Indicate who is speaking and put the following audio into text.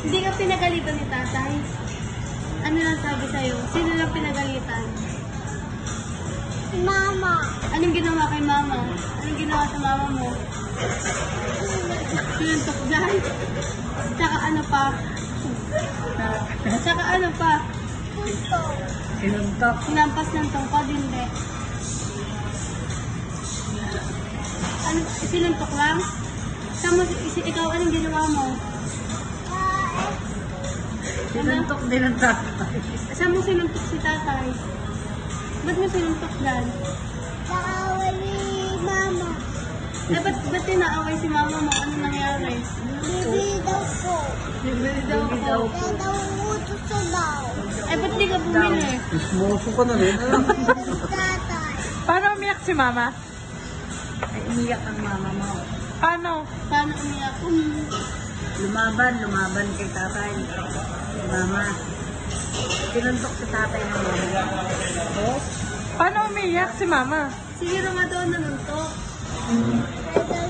Speaker 1: Hindi ka pinagalitan ni tatay. Ano lang sabi sa'yo? Sino lang pinagalitan?
Speaker 2: Mama.
Speaker 1: Anong ginawa kay mama? Anong ginawa sa mama mo? Pinuntok dyan. Tsaka ano pa? Tsaka ano pa?
Speaker 2: Puto.
Speaker 3: Sinuntok.
Speaker 1: Sinampas ng tungkod, hindi. Ano, sinuntok lang? Ikaw, anong ginawa mo?
Speaker 3: Sinuntok din ang tatay.
Speaker 1: Saan mo sinuntok si tatay? Ba't mo sinuntok dyan?
Speaker 2: Kaaway ni Mama.
Speaker 1: Eh, ba't tinaaway si mama mo? Ano nangyari?
Speaker 2: Bibili daw po.
Speaker 1: Bibili daw ako.
Speaker 2: Kaya daw utos ko daw.
Speaker 1: Eh, ba't di ka bumili?
Speaker 4: Ismoso ka na rin.
Speaker 2: Tatay.
Speaker 5: Paano umiyak si mama?
Speaker 3: Ay, umiyak ang mama mo.
Speaker 5: Paano?
Speaker 1: Paano umiyak?
Speaker 3: Lumaban kay tatay. Mama. Sinuntok si tatay ng mama. Oh?
Speaker 5: Paano umiyak si mama?
Speaker 1: Siguro nga daw nanuntok.
Speaker 2: Kaya